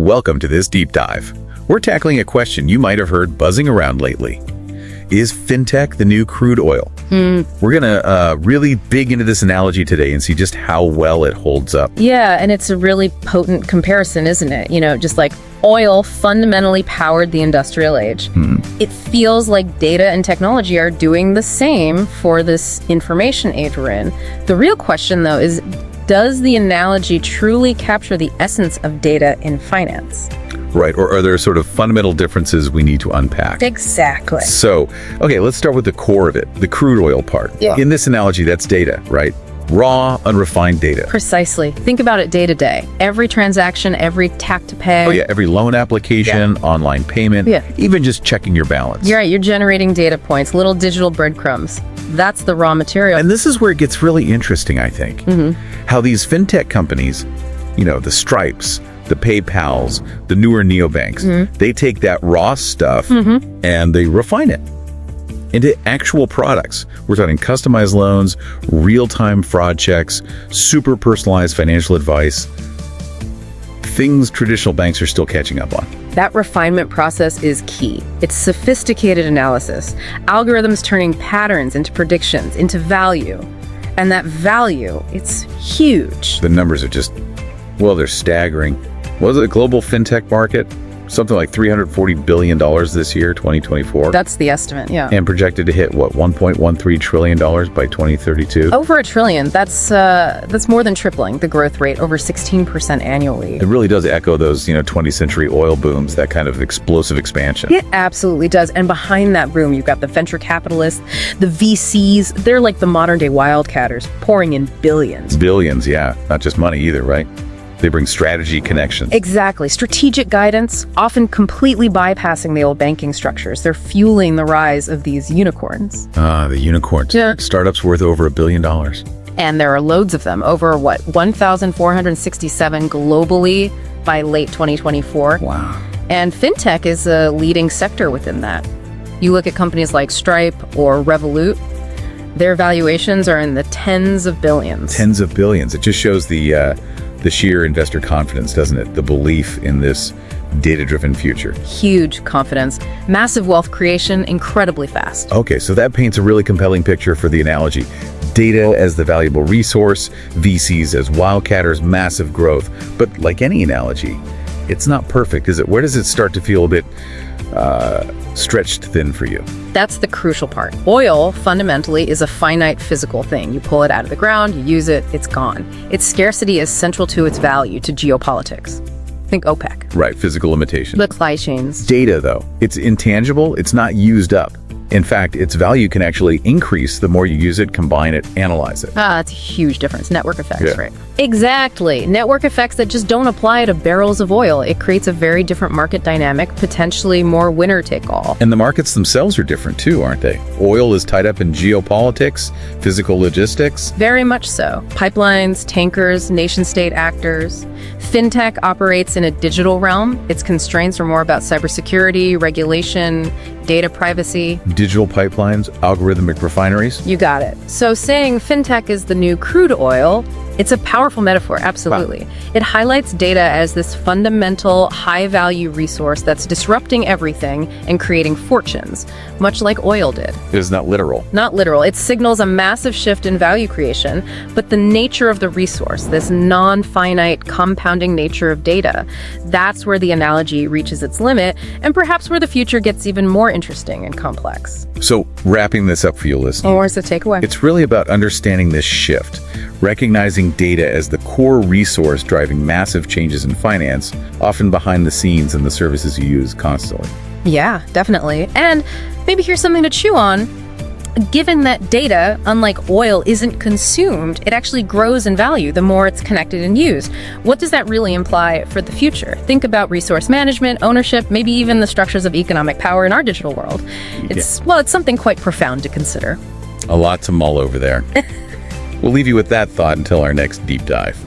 Welcome to this deep dive. We're tackling a question you might have heard buzzing around lately. Is fintech the new crude oil? We're going to really dig into this analogy today and see just how well it holds up. Yeah, and it's a really potent comparison, isn't it? You know, just like oil fundamentally powered the industrial age. It feels like data and technology are doing the same for this information age we're in. The real question, though, is does the analogy truly capture the essence of data in finance? Right, or are there sort of fundamental differences we need to unpack? Exactly. So, okay, let's start with the core of it, the crude oil part. Yeah. In this analogy, that's data, right? Raw, unrefined data. Precisely. Think about it day to day. Every transaction, every tap to pay. Oh yeah, every loan application, online payment, even just checking your balance. You're right, you're generating data points, little digital breadcrumbs. That's the raw material. And this is where it gets really interesting, I think. How these fintech companies, you know, the Stripes, the PayPals, the newer neobanks, they take that raw stuff and they refine it into actual products. We're talking customized loans, real-time fraud checks, super personalized financial advice, things traditional banks are still catching up on. That refinement process is key. It's sophisticated analysis, algorithms turning patterns into predictions, into value. And that value, it's huge. The numbers are just, well, they're staggering. Was it the global fintech market? Something like $340 billion this year, 2024. That's the estimate, yeah. And projected to hit, what, $1.13 trillion by 2032? Over $1 trillion. That's more than tripling the growth rate, over 16% annually. It really does echo those, 20th century oil booms, that kind of explosive expansion. It absolutely does. And behind that boom, you've got the venture capitalists, the VCs. They're like the modern day wildcatters, pouring in billions. Billions, yeah. Not just money either, right? They bring strategy connections. Exactly. Strategic guidance, often completely bypassing the old banking structures. They're fueling the rise of these unicorns. The unicorns. Yeah. Startups worth over $1 billion. And there are loads of them, over 1,467 globally by late 2024. Wow. And fintech is a leading sector within that. You look at companies like Stripe or Revolut, their valuations are in the tens of billions. Tens of billions. It just shows the sheer investor confidence, doesn't it? The belief in this data-driven future. Huge confidence, massive wealth creation, incredibly fast. Okay, so that paints a really compelling picture for the analogy. Data as the valuable resource, VCs as wildcatters, massive growth. But like any analogy, it's not perfect, is it? Where does it start to feel a bit stretched thin for you? That's the crucial part. Oil, fundamentally, is a finite physical thing. You pull it out of the ground, you use it, it's gone. Its scarcity is central to its value, to geopolitics. Think OPEC. Right, physical limitations. The supply chains. Data, though, it's intangible, it's not used up. In fact, its value can actually increase the more you use it, combine it, analyze it. That's a huge difference. Network effects, right? Exactly. Network effects that just don't apply to barrels of oil. It creates a very different market dynamic, potentially more winner take all. And the markets themselves are different too, aren't they? Oil is tied up in geopolitics, physical logistics. Very much so. Pipelines, tankers, nation-state actors. Fintech operates in a digital realm. Its constraints are more about cybersecurity, regulation, data privacy. Digital pipelines, algorithmic refineries. You got it. So saying fintech is the new crude oil, it's a powerful metaphor, absolutely. Wow. It highlights data as this fundamental, high-value resource that's disrupting everything and creating fortunes, much like oil did. It is not literal. Not literal. It signals a massive shift in value creation, but the nature of the resource, this non-finite, compounding nature of data, that's where the analogy reaches its limit, and perhaps where the future gets even more interesting and complex. So, wrapping this up for you listeners. Where's the takeaway? It's really about understanding this shift, recognizing data as the core resource driving massive changes in finance, often behind the scenes in the services you use constantly. Yeah, definitely. And maybe here's something to chew on. Given that data, unlike oil, isn't consumed, it actually grows in value the more it's connected and used. What does that really imply for the future? Think about resource management, ownership, maybe even the structures of economic power in our digital world. It's something quite profound to consider. A lot to mull over there. We'll leave you with that thought until our next deep dive.